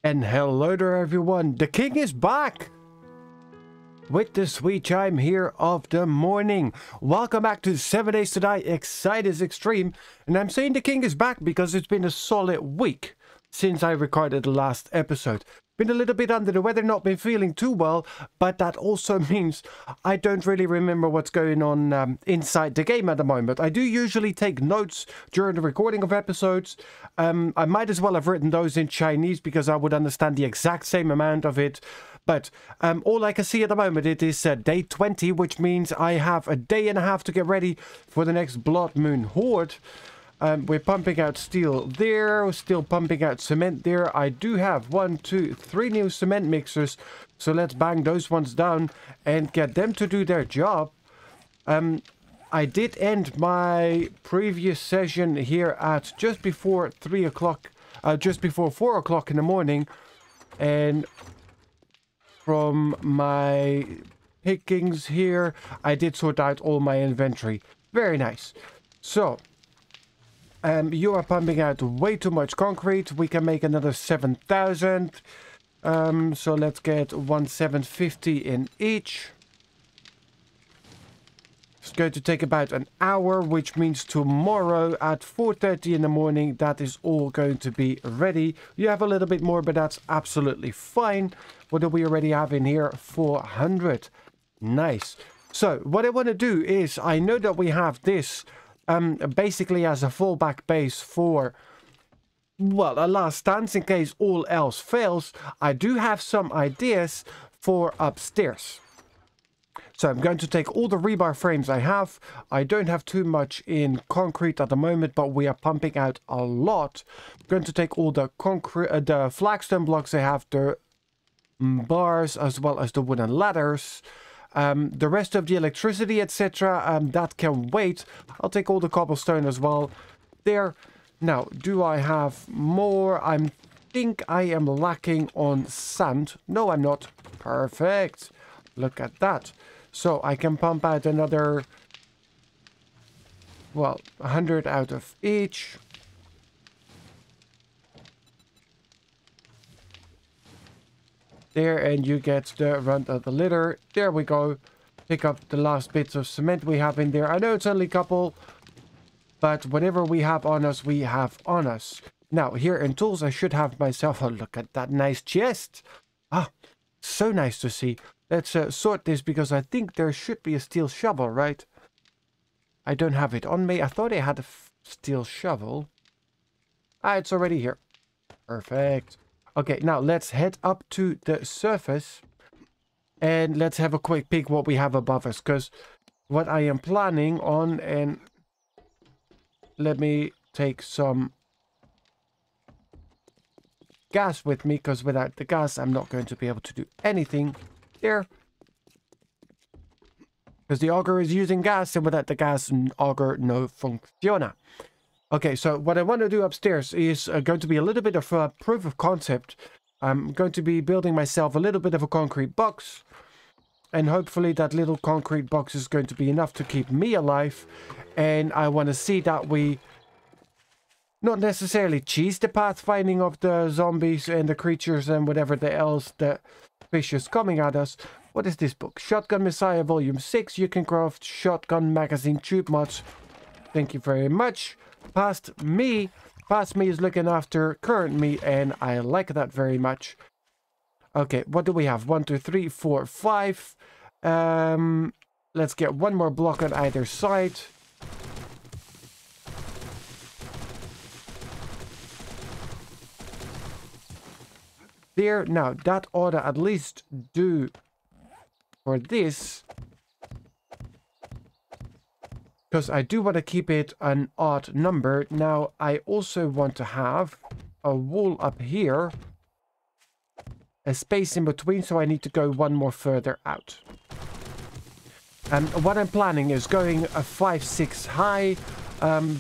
And hello there everyone, the king is back! With the sweet chime here of the morning. Welcome back to 7 Days to Die Excitus Xtreme. And I'm saying the king is back because it's been a solid week since I recorded the last episode. Been a little bit under the weather, not been feeling too well, but that also means I don't really remember what's going on inside the game at the moment. I do usually take notes during the recording of episodes. I might as well have written those in Chinese because I would understand the exact same amount of it. But all I can see at the moment, it is day 20, which means I have a day and a half to get ready for the next Blood Moon Horde. We're pumping out steel there, still pumping out cement there. I do have 1, 2, 3 new cement mixers, so let's bang those ones down and get them to do their job. I did end my previous session here at just before 3 o'clock, just before 4 o'clock in the morning, and from my pickings here, I did sort out all my inventory. Very nice. So you are pumping out way too much concrete. We can make another 7,000. So let's get 1,750 in each. It's going to take about an hour, which means tomorrow at 4:30 in the morning, that is all going to be ready. You have a little bit more, but that's absolutely fine. What do we already have in here? 400. Nice. So what I want to do is, I know that we have this basically as a fallback base for, well, a last stance in case all else fails. I do have some ideas for upstairs. So I'm going to take all the rebar frames I have. I don't have too much in concrete at the moment, but we are pumping out a lot. I'm going to take all the concrete, the flagstone blocks I have, the bars, as well as the wooden ladders. The rest of the electricity, etc., that can wait. I'll take all the cobblestone as well. There. Now, do I have more? I think I am lacking on sand. No, I'm not. Perfect. Look at that. So I can pump out another, well, 100 out of each. There, and you get the run of the litter. There we go. Pick up the last bits of cement we have in there. I know it's only a couple, but whatever we have on us, we have on us. Now, here in tools, I should have myself, oh, look at that nice chest. Ah, so nice to see. Let's sort this because I think there should be a steel shovel, right? I don't have it on me. I thought I had a steel shovel. Ah, it's already here. Perfect. Okay, now let's head up to the surface and let's have a quick peek what we have above us, because what I am planning on, and let me take some gas with me, because without the gas I'm not going to be able to do anything there, because the auger is using gas, and without the gas auger no funciona. Okay, so what I want to do upstairs is going to be a little bit of a proof of concept. I'm going to be building myself a little bit of a concrete box. And hopefully that little concrete box is going to be enough to keep me alive. And I want to see that we not necessarily cheese the pathfinding of the zombies and the creatures and whatever else the fish is coming at us. What is this book? Shotgun Messiah Volume 6. You can craft shotgun magazine tube mods. Thank you very much. Past me is looking after current me, and I like that very much. Okay, what do we have? 1, 2, 3, 4, 5. Let's get one more block on either side. There. Now that ought to at least do for this, because I do want to keep it an odd number. Now, I also want to have a wall up here, a space in between, so I need to go one more further out. And what I'm planning is going a 5, 6 high,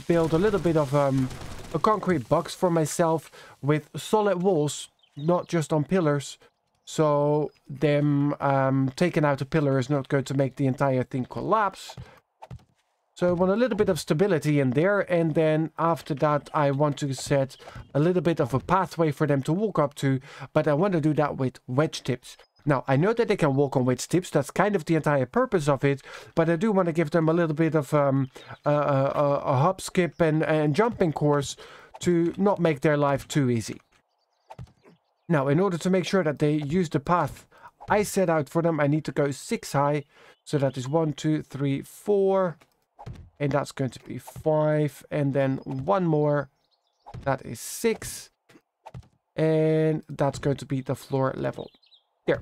build a little bit of a concrete box for myself with solid walls, not just on pillars. So them taking out a pillar is not going to make the entire thing collapse. So I want a little bit of stability in there, and then after that I want to set a little bit of a pathway for them to walk up to, but I want to do that with wedge tips. Now, I know that they can walk on wedge tips, that's kind of the entire purpose of it, but I do want to give them a little bit of a hop, skip and jumping course to not make their life too easy. Now, in order to make sure that they use the path I set out for them, I need to go 6 high, so that is 1, 2, 3, 4... and that's going to be 5, and then one more, that is 6, and that's going to be the floor level. There.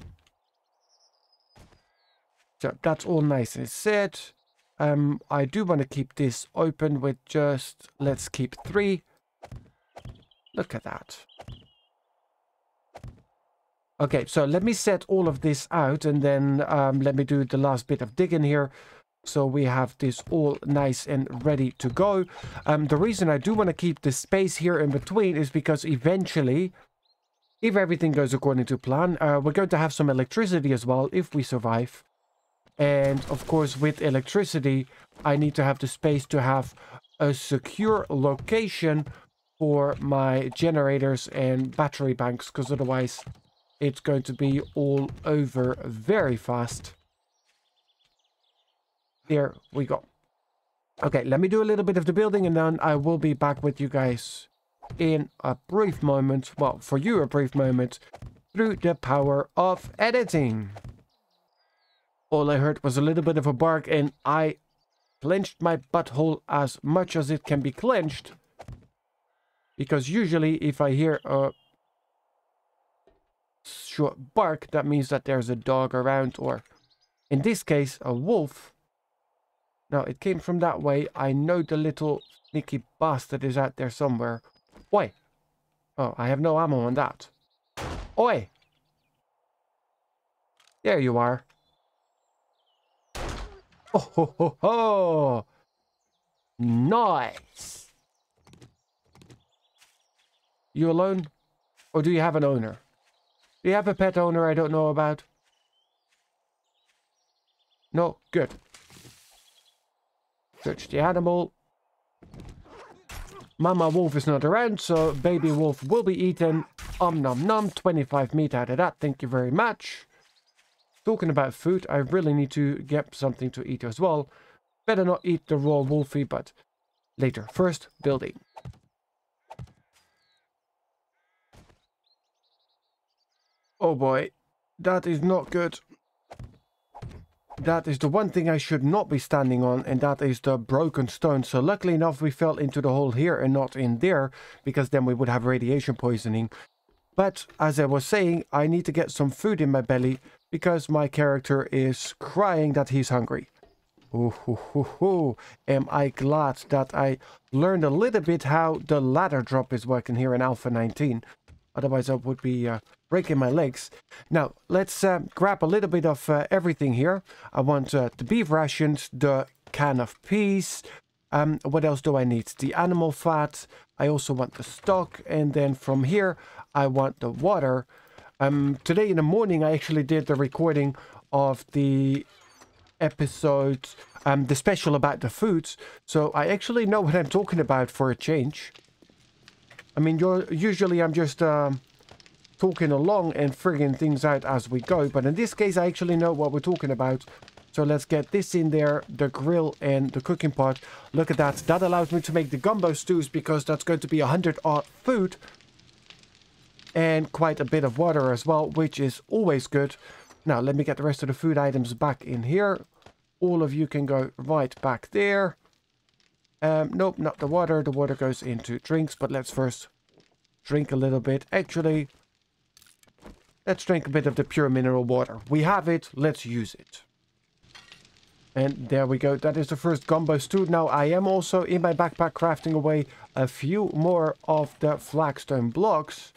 So that's all nice and set. I do want to keep this open with just, let's keep 3. Look at that. Okay, so let me set all of this out, and then let me do the last bit of digging here. So we have this all nice and ready to go. The reason I do want to keep the space here in between is because eventually, if everything goes according to plan, we're going to have some electricity as well if we survive. And of course, with electricity, I need to have the space to have a secure location for my generators and battery banks, because otherwise it's going to be all over very fast. There we go. Okay, let me do a little bit of the building, and then I will be back with you guys in a brief moment. Well, for you a brief moment, through the power of editing. All I heard was a little bit of a bark, and I clenched my butthole as much as it can be clenched. Because usually if I hear a short bark, that means that there's a dog around, or in this case, a wolf. Now, it came from that way. I know the little sneaky bastard is out there somewhere. Oi! Oh, I have no ammo on that. Oi! There you are. Oh, ho, ho, ho! Nice! You alone? Or do you have an owner? Do you have a pet owner I don't know about? No? Good. Search the animal. Mama wolf is not around, so baby wolf will be eaten. Nom nom. 25 meat out of that. Thank you very much. Talking about food, I really need to get something to eat as well. Better not eat the raw wolfie, but later. First, building. Oh boy, that is not good. That is the one thing I should not be standing on, and that is the broken stone. So luckily enough, we fell into the hole here and not in there, because then we would have radiation poisoning. But as I was saying, I need to get some food in my belly, because my character is crying that he's hungry. Ooh, am I glad that I learned a little bit how the ladder drop is working here in Alpha 19. Otherwise I would be breaking my legs. Now, let's grab a little bit of everything here. I want the beef rations, the can of peas. What else do I need? The animal fat. I also want the stock. And then from here, I want the water. Today in the morning, I actually did the recording of the episode, the special about the foods. So I actually know what I'm talking about for a change. I mean, usually I'm just talking along and figuring things out as we go. But in this case, I actually know what we're talking about. So let's get this in there, the grill and the cooking pot. Look at that. That allows me to make the gumbo stews, because that's going to be 100 odd food. And quite a bit of water as well, which is always good. Now, let me get the rest of the food items back in here. All of you can go right back there. Nope, not the water. The water goes into drinks, but let's first drink a little bit. Actually, let's drink a bit of the pure mineral water. We have it. Let's use it. And there we go. That is the first gumbo stew. Now, I am also in my backpack crafting away a few more of the flagstone blocks.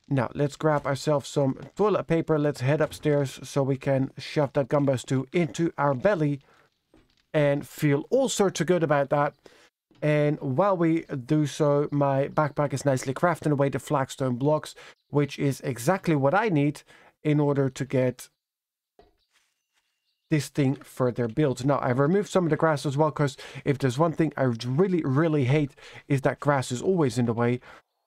Now, let's grab ourselves some toilet paper. Let's head upstairs so we can shove that gumbo stew into our belly and feel all sorts of good about that. And while we do so, my backpack is nicely crafting away the flagstone blocks, which is exactly what I need in order to get this thing further built. Now, I've removed some of the grass as well, because if there's one thing I really, really hate, is that grass is always in the way.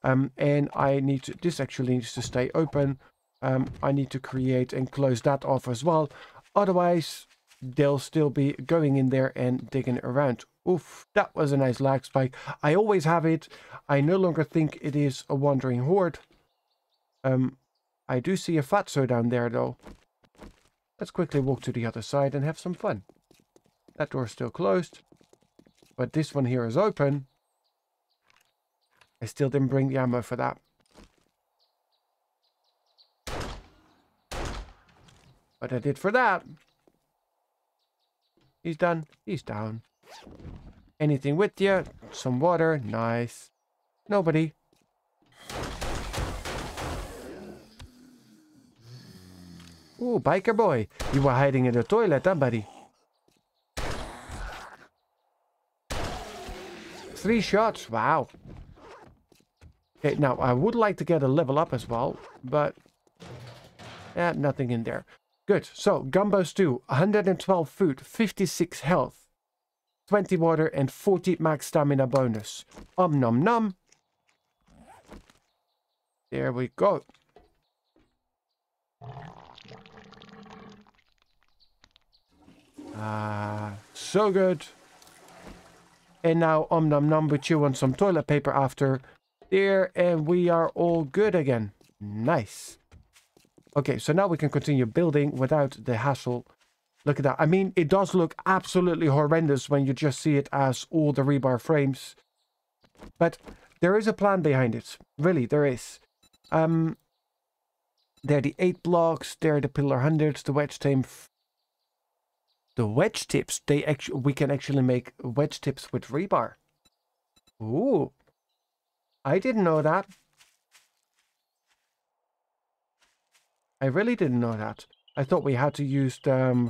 And I need to, this actually needs to stay open. I need to create and close that off as well. Otherwise, they'll still be going in there and digging around. Oof, that was a nice lag spike. I always have it. I no longer think it is a wandering horde. I do see a fatso down there, though. Let's quickly walk to the other side and have some fun. That door's still closed, but this one here is open. I still didn't bring the ammo for that. But I did for that. He's done. He's down. Anything with you? Some water. Nice. Nobody. Ooh, biker boy. You were hiding in the toilet, huh, buddy? 3 shots. Wow. Okay, now I would like to get a level up as well, but nothing in there. Good. So, Gumbo Stew, 112 food, 56 health, 20 water, and 40 max stamina bonus. Nom nom. There we go. So good. And now nom nom, we chew on some toilet paper after there, and we are all good again. Nice. Okay, so now we can continue building without the hassle. Look at that. I mean, it does look absolutely horrendous when you just see it as all the rebar frames. But there is a plan behind it. Really, there is. There are the 8 blocks. There are the pillar hundreds, the wedge tame. The wedge tips, we can actually make wedge tips with rebar. Ooh. I didn't know that. I really didn't know that. I thought we had to use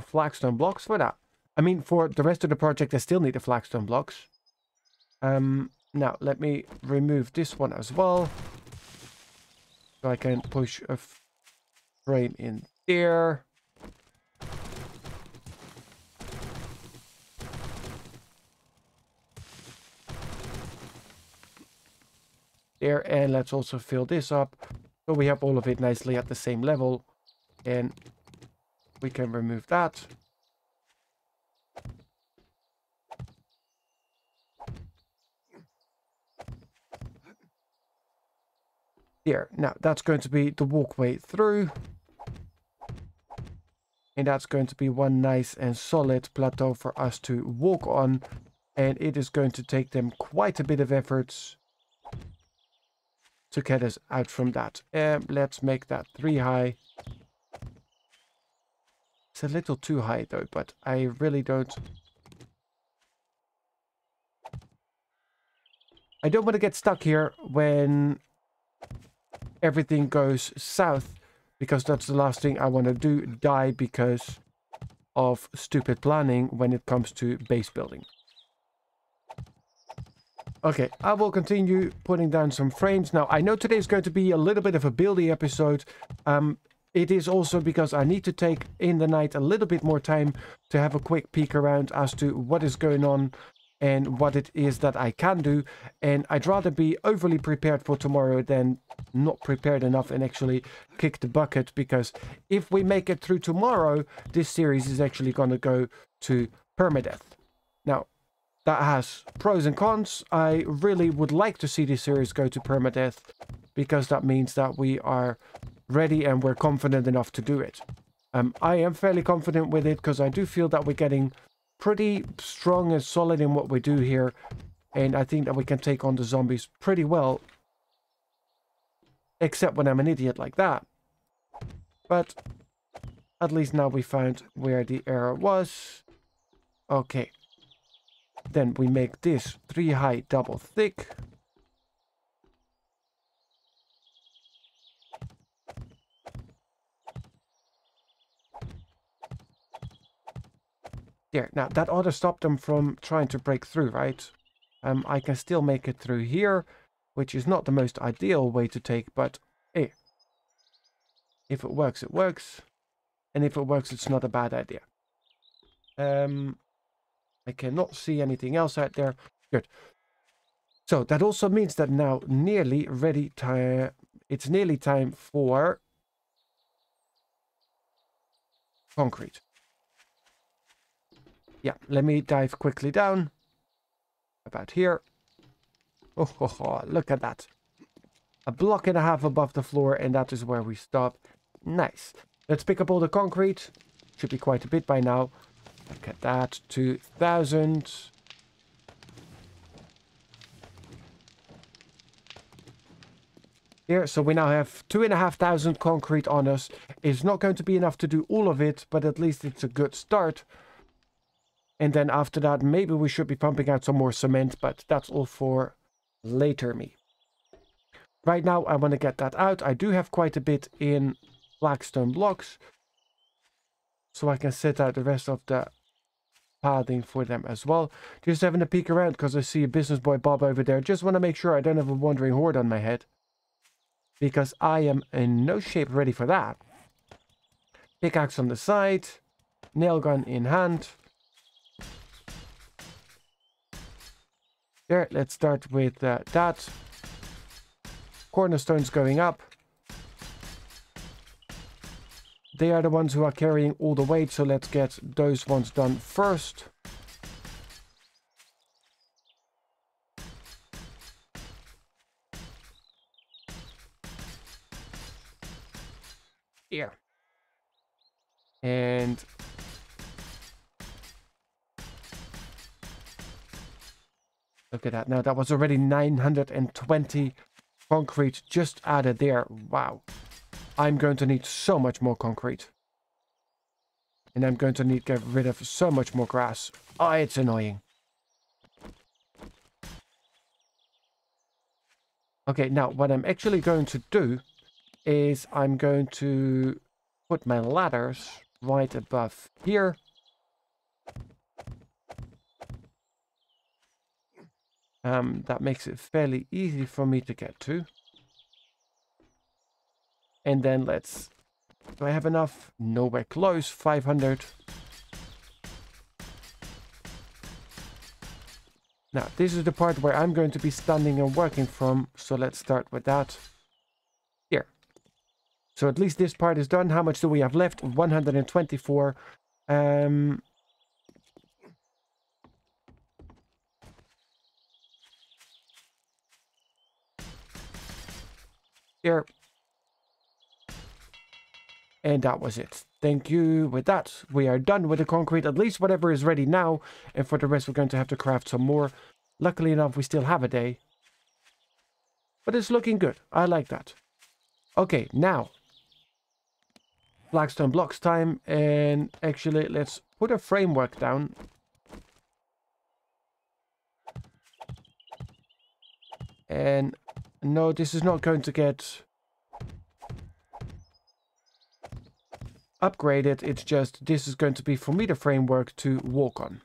flagstone blocks for that. I mean, for the rest of the project, I still need the flagstone blocks. Now, let me remove this one as well. So I can push a frame in there. There, and let's also fill this up. So we have all of it nicely at the same level. And we can remove that. There. Now, that's going to be the walkway through. And that's going to be one nice and solid plateau for us to walk on. And it is going to take them quite a bit of efforts to get us out from that. Let's make that 3 high. It's a little too high though, but I really don't... I don't want to get stuck here when everything goes south, because that's the last thing I want to do, die because of stupid planning when it comes to base building. Okay, I will continue putting down some frames. Now, I know today is going to be a little bit of a buildy episode. It is also because I need to take in the night a little bit more time to have a quick peek around as to what is going on and what it is that I can do. And I'd rather be overly prepared for tomorrow than not prepared enough and actually kick the bucket. Because if we make it through tomorrow, this series is actually going to go to permadeath. Now, that has pros and cons. I really would like to see this series go to permadeath, because that means that we are ready and we're confident enough to do it. I am fairly confident with it because I do feel that we're getting pretty strong and solid in what we do here. And I think that we can take on the zombies pretty well. Except when I'm an idiot like that. But at least now we found where the error was. Okay. Then we make this 3 high double thick. There, now that ought to stop them from trying to break through, right? I can still make it through here, which is not the most ideal way to take, but hey, if it works, it works. And if it works, it's not a bad idea. I cannot see anything else out there. Good. So that also means that now nearly ready to... It's nearly time for concrete. Yeah, let me dive quickly down. About here. Oh, look at that. A block and a half above the floor, and that is where we stop. Nice. Let's pick up all the concrete. Should be quite a bit by now. Look at that. 2,000. Here, so we now have 2,500 concrete on us. It's not going to be enough to do all of it, but at least it's a good start. And then after that, maybe we should be pumping out some more cement, but that's all for later me. Right now, I want to get that out. I do have quite a bit in blackstone blocks, so I can set out the rest of the padding for them as well. Just having a peek around because I see a business boy Bob over there. Just want to make sure I don't have a wandering horde on my head, because I am in no shape ready for that. Pickaxe on the side, nail gun in hand. There, let's start with that. Cornerstones going up. They are the ones who are carrying all the weight, so let's get those ones done first. Here. And look at that. Now that was already 920 concrete just added there. Wow. I'm going to need so much more concrete. And I'm going to need to get rid of so much more grass. Oh, it's annoying. Okay, now what I'm actually going to do is I'm going to put my ladders right above here. That makes it fairly easy for me to get to. And then let's... Do I have enough? Nowhere close. 500. Now, this is the part where I'm going to be standing and working from. So let's start with that. Here. So at least this part is done. How much do we have left? 124. Here. And that was it. Thank you. With that, we are done with the concrete. At least whatever is ready now. And for the rest, we're going to have to craft some more. Luckily enough, we still have a day. But it's looking good. I like that. Okay, now. Blackstone blocks time. And actually, let's put a framework down. And no, this is not going to get upgraded. It's just this is going to be for me the framework to walk on.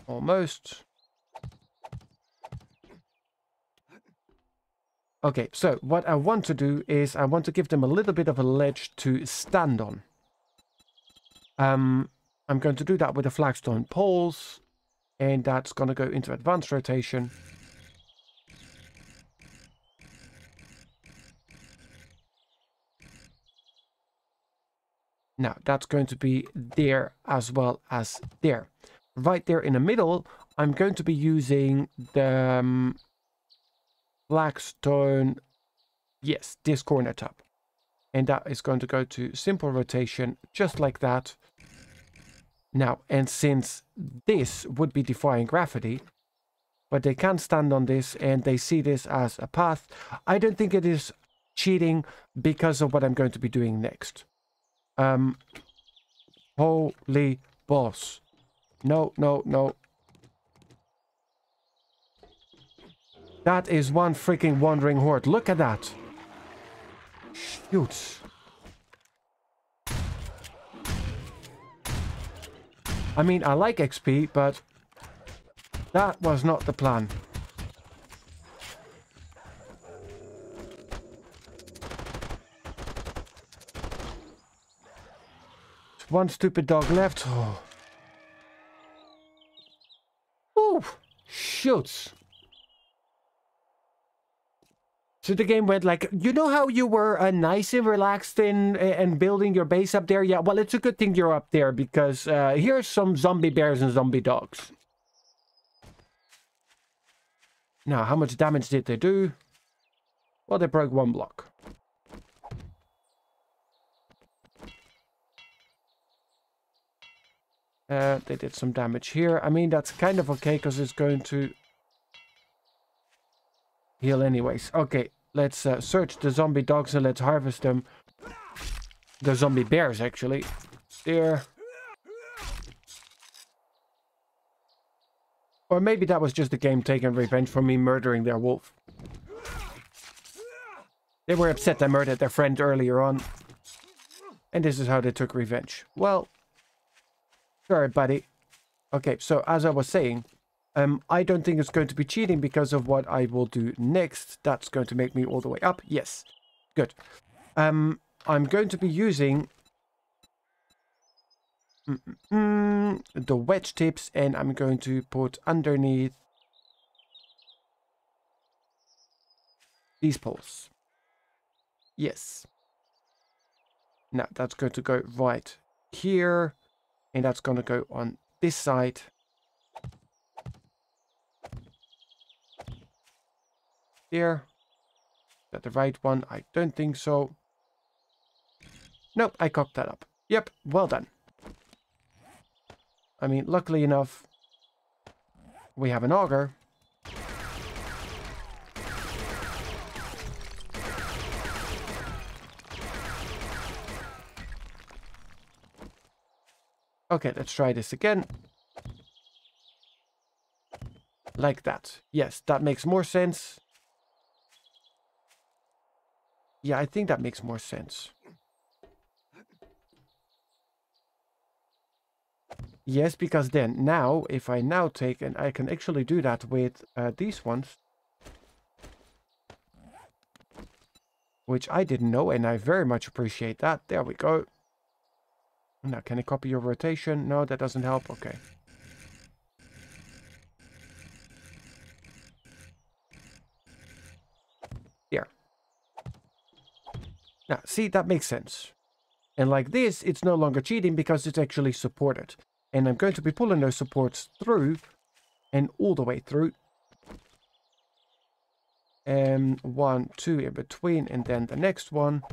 Almost. Okay, so what I want to do is I want to give them a little bit of a ledge to stand on. I'm going to do that with the flagstone poles, and that's going to go into advanced rotation. Now, that's going to be there as well as there. Right there in the middle, I'm going to be using the flagstone, yes, this corner top. And that is going to go to simple rotation, just like that. Now, and since this would be defying gravity, but they can stand on this and they see this as a path, I don't think it is cheating because of what I'm going to be doing next. Holy boss. No, no, no. That is one freaking wandering horde. Look at that. Shoot. I mean, I like XP, but that was not the plan. It's one stupid dog left. Oh. Ooh, shoots. So the game went like, you know how you were nice and relaxed and building your base up there? Yeah, well, it's a good thing you're up there because here's some zombie bears and zombie dogs. Now, how much damage did they do? Well, they broke one block. They did some damage here. I mean, that's kind of okay because it's going to heal anyways. Okay, let's search the zombie dogs and let's harvest them. The zombie bears, actually. There. Or maybe that was just the game taking revenge for me murdering their wolf. They were upset I murdered their friend earlier on. And this is how they took revenge. Well, sorry, buddy. Okay, so as I was saying, I don't think it's going to be cheating because of what I will do next. That's going to make me all the way up. Yes. Good. I'm going to be using the wedge tips, and I'm going to put underneath these poles. Yes. Now that's going to go right here, and that's going to go on this side. Here. Is that the right one? I don't think so. Nope, I cocked that up. Yep, well done. I mean, luckily enough, we have an auger. Okay, let's try this again. Like that. Yes, that makes more sense. Yeah, I think that makes more sense. Yes, because then now, if I now take, and I can actually do that with these ones. Which I didn't know, and I very much appreciate that. There we go. Now, can I copy your rotation? No, that doesn't help. Okay. Here. Now, see, that makes sense. And like this, it's no longer cheating because it's actually supported. And I'm going to be pulling those supports through and all the way through. And 1, 2 in between, and then the next one.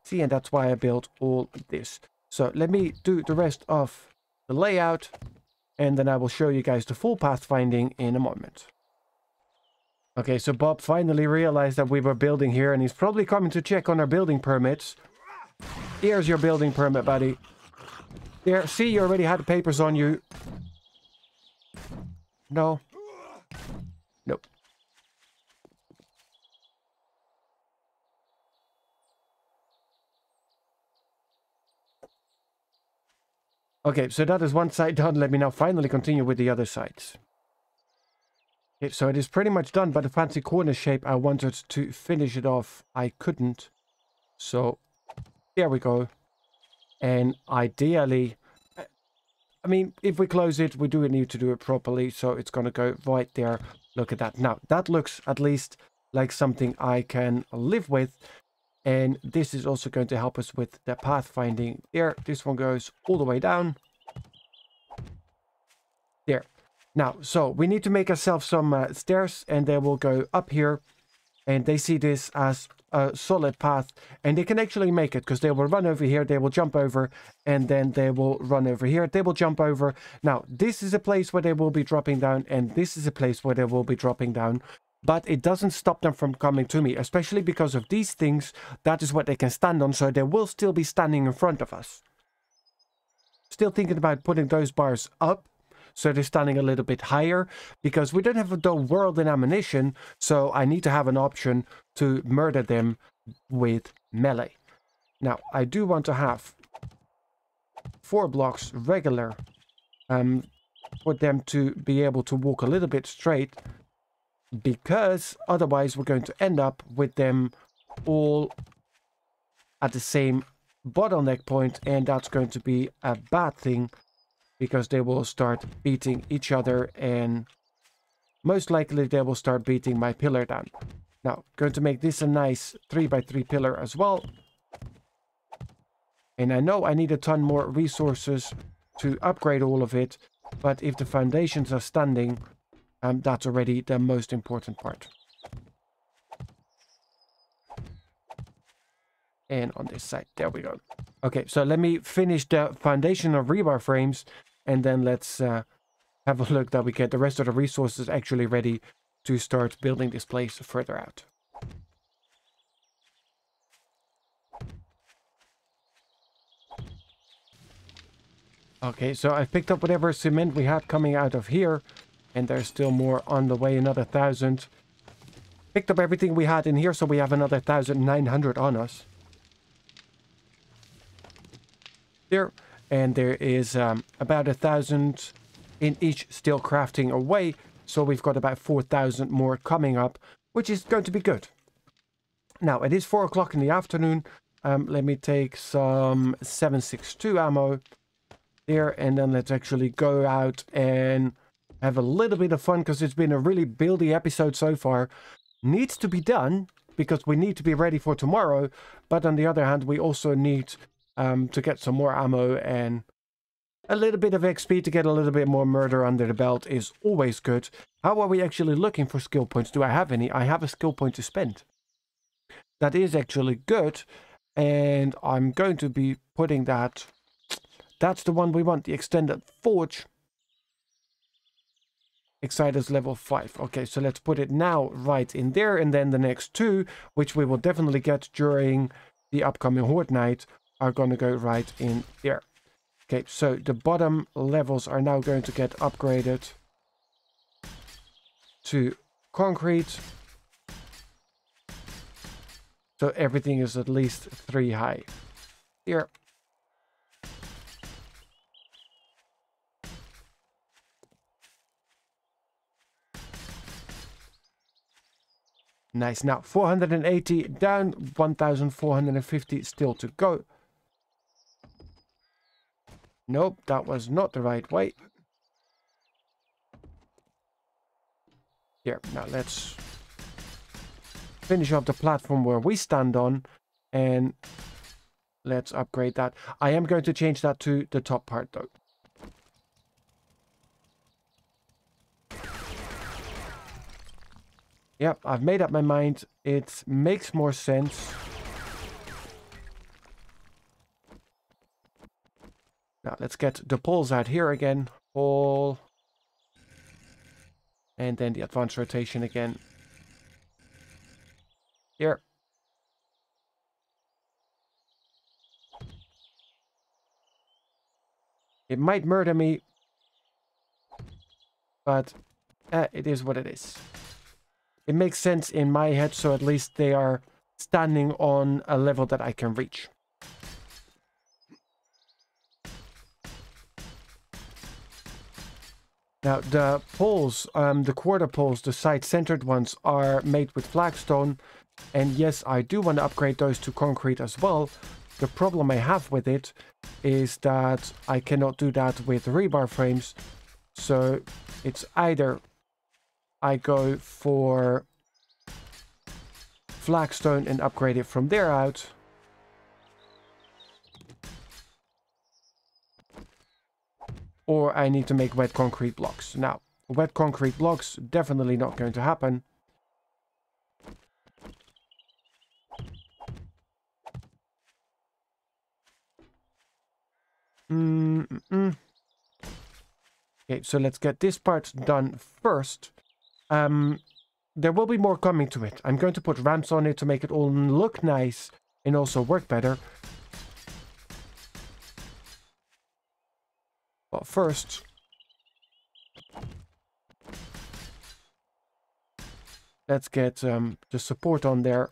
See, and that's why I built all this. So let me do the rest of the layout, and then I will show you guys the full pathfinding in a moment. Okay, so Bob finally realized that we were building here, and he's probably coming to check on our building permits. Here's your building permit, buddy. There, see, you already had the papers on you. No. Nope. Okay, so that is one side done. Let me now finally continue with the other sides. Okay, so it is pretty much done, but the fancy corner shape I wanted to finish it off. I couldn't. So, there we go. And ideally, I mean, if we close it, we do need to do it properly. So it's going to go right there. Look at that. Now, that looks at least like something I can live with. And this is also going to help us with the pathfinding. There, this one goes all the way down. There. Now, so we need to make ourselves some stairs, and they will go up here. And they see this as a solid path, and they can actually make it because they will run over here, they will jump over, and then they will run over here, they will jump over. Now, this is a place where they will be dropping down, and this is a place where they will be dropping down. But it doesn't stop them from coming to me, especially because of these things. That is what they can stand on, so they will still be standing in front of us. Still thinking about putting those bars up, so they're standing a little bit higher, because we don't have the world in ammunition, so I need to have an option to murder them with melee. Now, I do want to have 4 blocks regular, for them to be able to walk a little bit straight, because otherwise we're going to end up with them all at the same bottleneck point, and that's going to be a bad thing because they will start beating each other, and most likely they will start beating my pillar down. Now, going to make this a nice 3x3 pillar as well. And I know I need a ton more resources to upgrade all of it, but if the foundations are standing, that's already the most important part. And on this side, there we go. Okay, so let me finish the foundation of rebar frames, and then let's have a look that we get the rest of the resources actually ready to start building this place further out. Okay, so I've picked up whatever cement we had coming out of here, and there's still more on the way, another 1,000. Picked up everything we had in here, so we have another 1,900 on us. There, and there is about 1,000 in each still crafting away, so we've got about 4,000 more coming up, which is going to be good. Now, it is 4 o'clock in the afternoon. Let me take some 7.62 ammo there, and then let's actually go out and have a little bit of fun, because it's been a really buildy episode so far. Needs to be done because we need to be ready for tomorrow, but on the other hand, we also need to get some more ammo, and a little bit of XP to get a little bit more murder under the belt is always good. How are we actually looking for skill points? Do I have any? I have a skill point to spend. That is actually good, and I'm going to be putting that. That's the one we want, the extended forge. Excitus level 5. Okay, so let's put it now right in there, and then the next two, which we will definitely get during the upcoming Horde night, are going to go right in there. Okay, so the bottom levels are now going to get upgraded to concrete. So everything is at least 3 high. Here. Nice. Now 480 down, 1,450 still to go. Nope, that was not the right way. Here, now let's finish up the platform where we stand on, and let's upgrade that. I am going to change that to the top part though. Yep, I've made up my mind. It makes more sense. Now let's get the poles out here again. Pole. And then the advanced rotation again. Here. It might murder me, but it is what it is. It makes sense in my head, so at least they are standing on a level that I can reach. Now, the poles, the quarter poles, the side-centered ones, are made with flagstone. And yes, I do want to upgrade those to concrete as well. The problem I have with it is that I cannot do that with rebar frames. So it's either I go for flagstone and upgrade it from there out, or I need to make wet concrete blocks. Now, wet concrete blocks, definitely not going to happen. Okay, so let's get this part done first. There will be more coming to it. I'm going to put ramps on it to make it all look nice and also work better. But first, let's get the support on there.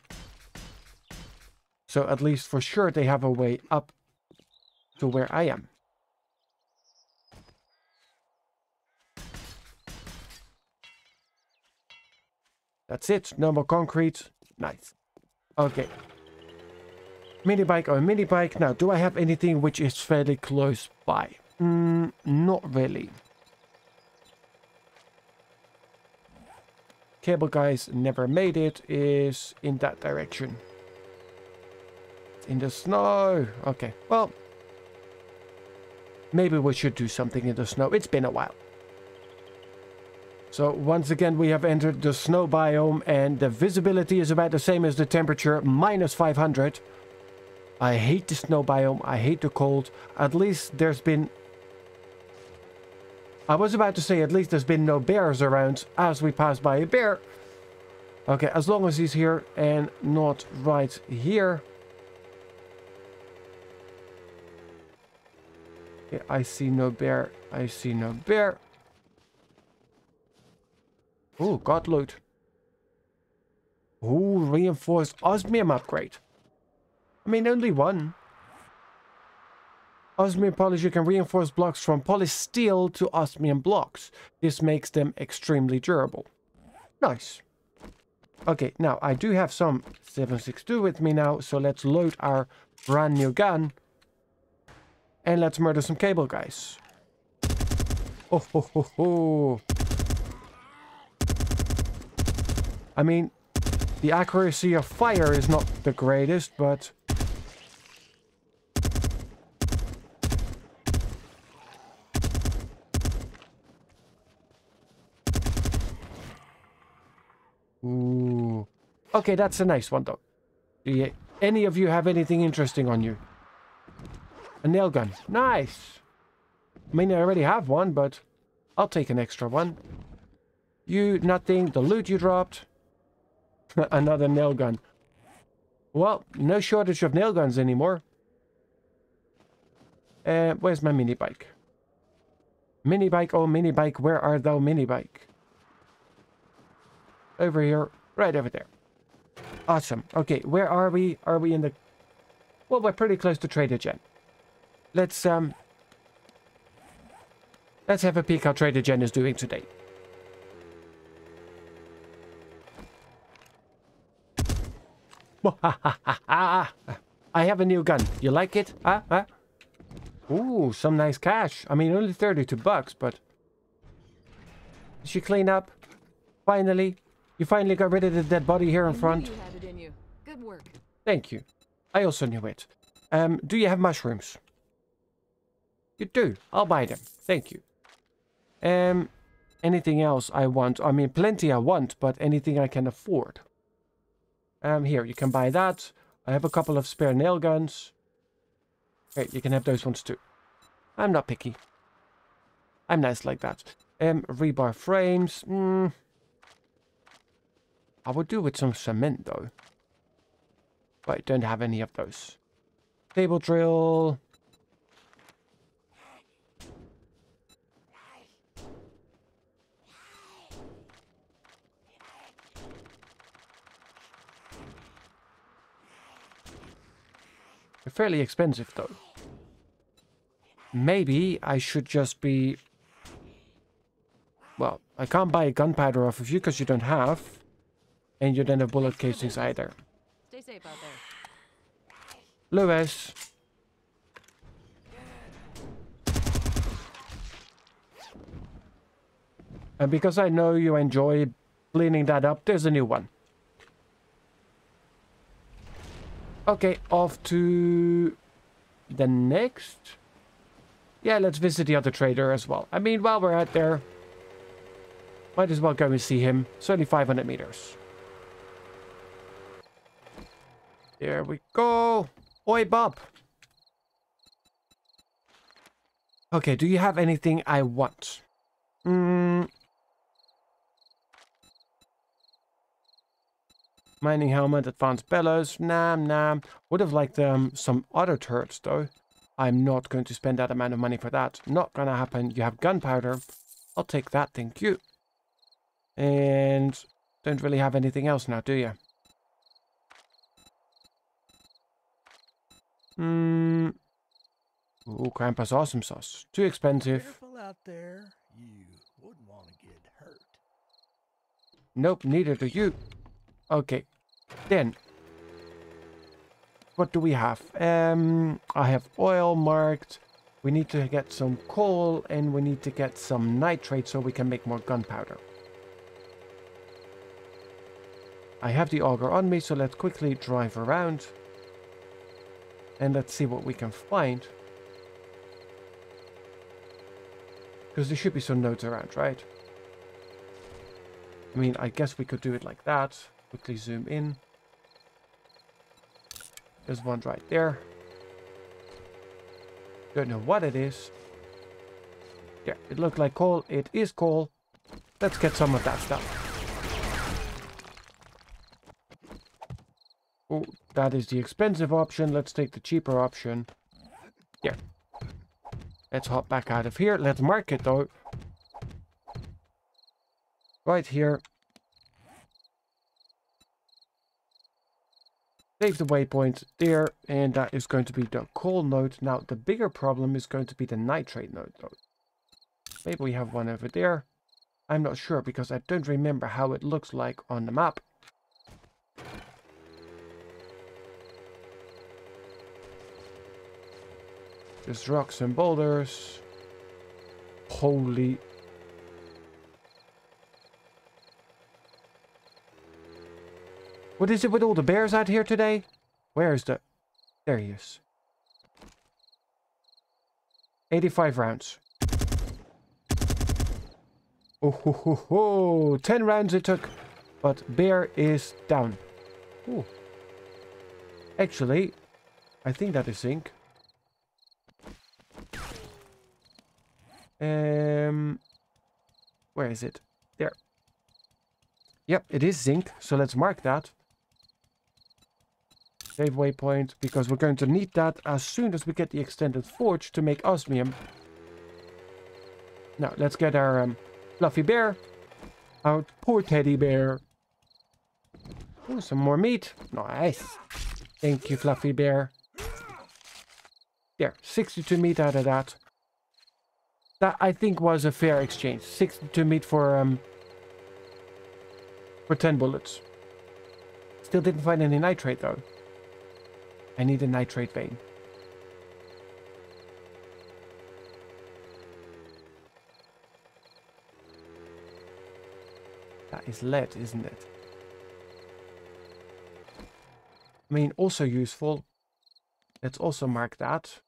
So at least for sure they have a way up to where I am. That's it. No more concrete. Nice. Okay. Mini bike or mini bike. Now, do I have anything which is fairly close by? Not really. Cable guys never made it. Is in that direction. In the snow. Okay, well. Maybe we should do something in the snow. It's been a while. So once again, we have entered the snow biome and the visibility is about the same as the temperature, minus 500. I hate the snow biome. I hate the cold. At least there's been... I was about to say at least there's been no bears around as we pass by a bear. Okay, as long as he's here and not right here. Okay, I see no bear. I see no bear. Oh, got loot. Oh, reinforced osmium upgrade. I mean, only one. Osmium polish, you can reinforce blocks from polished steel to osmium blocks. This makes them extremely durable. Nice. Okay, now I do have some 7.62 with me now, so let's load our brand new gun. And let's murder some cable guys. Oh, ho, ho, ho. I mean, the accuracy of fire is not the greatest, but... Ooh. Okay, that's a nice one, though. Do any of you have anything interesting on you? A nail gun. Nice. I mean, I already have one, but I'll take an extra one. You, nothing. The loot you dropped. Another nail gun. Well, no shortage of nail guns anymore. Where's my mini bike? Mini bike, oh mini bike, where art thou mini bike? Over here, right over there. Awesome. Okay, where are we? Are we in the... Well, we're pretty close to Trader Jen. Let's have a peek how Trader Jen is doing today. I have a new gun. You like it? Huh? Ooh, some nice cash. I mean, only 32 bucks, but... Did she clean up? Finally? You finally got rid of the dead body here in front? You had it in you. Good work. Thank you. I also knew it. Do you have mushrooms? You do. I'll buy them. Thank you. Anything else I want? I mean, plenty I want, but anything I can afford. Here, you can buy that. I have a couple of spare nail guns. Okay, you can have those ones too. I'm not picky. I'm nice like that. Rebar frames. I would do with some cement though. But I don't have any of those. Table drill. They're fairly expensive though. Maybe I should just be... Well, I can't buy gunpowder off of you because you don't have. And you don't have bullet casings either. Stay safe out there. Lewis. And because I know you enjoy cleaning that up, there's a new one. Okay, off to the next. Yeah, let's visit the other trader as well. I mean, while we're out there, might as well go and see him. It's only 500 meters. There we go. Oi, Bob. Okay, do you have anything I want? Mining helmet, advanced bellows. Nah. Would have liked some other turrets though. I'm not going to spend that amount of money for that. Not gonna happen. You have gunpowder. I'll take that, thank you. And don't really have anything else now, do you? Ooh, Krampus awesome sauce. Too expensive. Careful out there. You wouldn't want to get hurt. Nope, neither do you. Okay, then. what do we have? I have oil marked. We need to get some coal and we need to get some nitrate so we can make more gunpowder. I have the auger on me, so let's quickly drive around. And let's see what we can find. Because there should be some nodes around, right? I mean, I guess we could do it like that. Quickly zoom in. There's one right there. Don't know what it is. Yeah, it looked like coal. It is coal. Let's get some of that stuff. Oh, that is the expensive option. Let's take the cheaper option. Yeah. Let's hop back out of here. Let's mark it though. Right here. Save the waypoint there, and that is going to be the coal node. Now, the bigger problem is going to be the nitrate node, though. Maybe we have one over there. I'm not sure, because I don't remember how it looks like on the map. Just rocks and boulders. Holy... What is it with all the bears out here today? Where is the... There he is. 85 rounds. Oh ho ho ho! 10 rounds it took, but bear is down. Ooh. Actually, I think that is zinc. Where is it? There. Yep, it is zinc, so let's mark that. Save waypoint, because we're going to need that as soon as we get the extended forge to make osmium. Now, let's get our fluffy bear out. Poor teddy bear. Ooh, some more meat. Nice. Thank you, fluffy bear. There, 62 meat out of that. That, I think, was a fair exchange. 62 meat for 10 bullets. Still didn't find any nitrate, though. I need a nitrate vein. That is lead, isn't it? I mean, also useful. Let's also mark that.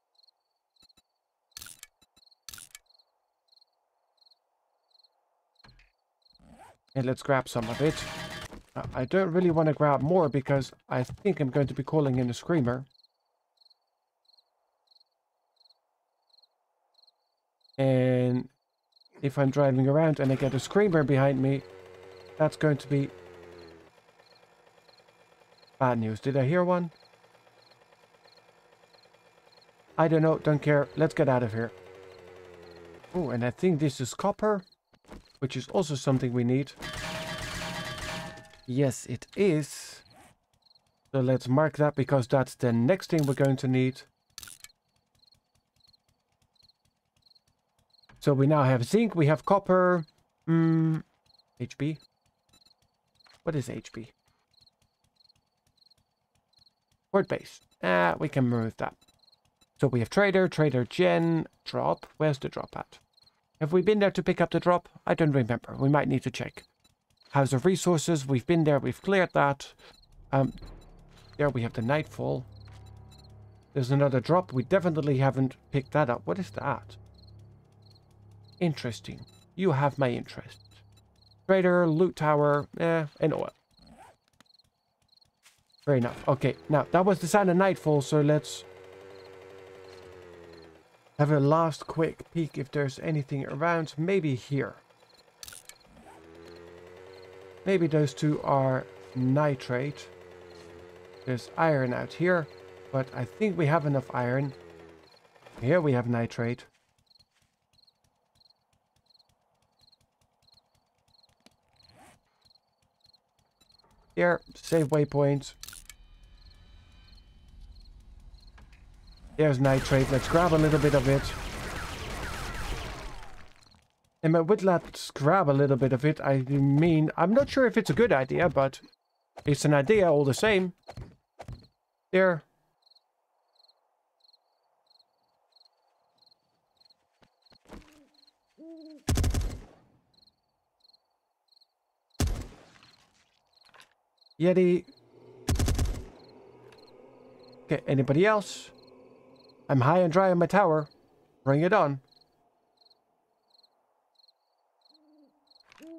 And let's grab some of it. I don't really want to grab more because I think I'm going to be calling in a screamer. And if I'm driving around and I get a screamer behind me, that's going to be bad news. Did I hear one? I don't know, don't care. Let's get out of here. Oh, and I think this is copper, which is also something we need. Yes, it is. So let's mark that because that's the next thing we're going to need. So we now have zinc, we have copper. HB. What is HB? Word base. We can remove that. So we have trader, trader gen, drop. Where's the drop at? Have we been there to pick up the drop? I don't remember. We might need to check. House of resources. We've been there. We've cleared that. There we have the nightfall. There's another drop. We definitely haven't picked that up. What is that? Interesting. You have my interest. Trader, loot tower, and oil. Fair enough. Okay, now that was the sound of nightfall, so let's have a last quick peek if there's anything around. Maybe here. Maybe those two are nitrate. There's iron out here, but I think we have enough iron. Here we have nitrate. Here, save waypoint. There's nitrate. Let's grab a little bit of it. And with let's grab a little bit of it, I mean, I'm not sure if it's a good idea, but it's an idea all the same. There. Yeti. Okay, anybody else? I'm high and dry on my tower. Bring it on.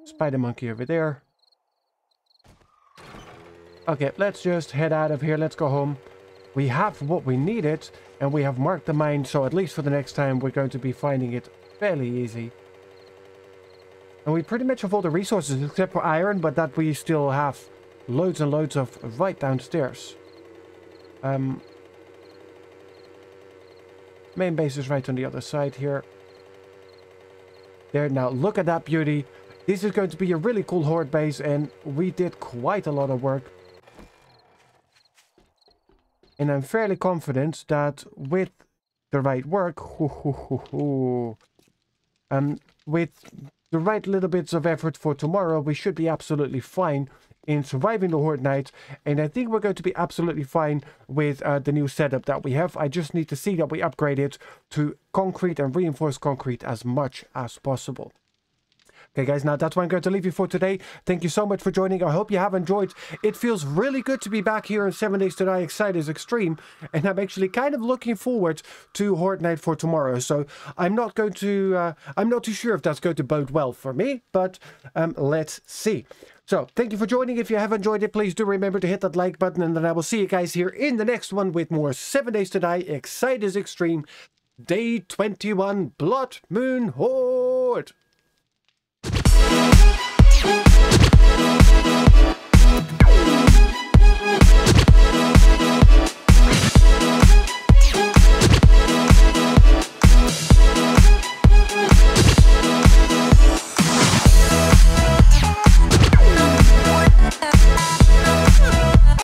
Spider monkey over there. Okay, let's just head out of here. Let's go home. We have what we needed, and we have marked the mine, so at least for the next time, we're going to be finding it fairly easy. And we pretty much have all the resources, except for iron, but that we still have loads and loads of right downstairs. Main base is right on the other side here. There, now look at that beauty. This is going to be a really cool Horde base, and we did quite a lot of work. And I'm fairly confident that with the right work, with the right little bits of effort for tomorrow, we should be absolutely fine in surviving the Horde night. And I think we're going to be absolutely fine with the new setup that we have. I just need to see that we upgrade it to concrete and reinforced concrete as much as possible. Okay, guys, now that's what I'm going to leave you for today. Thank you so much for joining. I hope you have enjoyed. It feels really good to be back here in 7 Days to Die Excitus Xtreme, and I'm actually kind of looking forward to Horde Night for tomorrow. So I'm not going to, I'm not too sure if that's going to bode well for me, but let's see. So thank you for joining. If you have enjoyed it, please do remember to hit that like button, and then I will see you guys here in the next one with more 7 Days to Die Excitus Xtreme Day 21 Blood Moon Horde.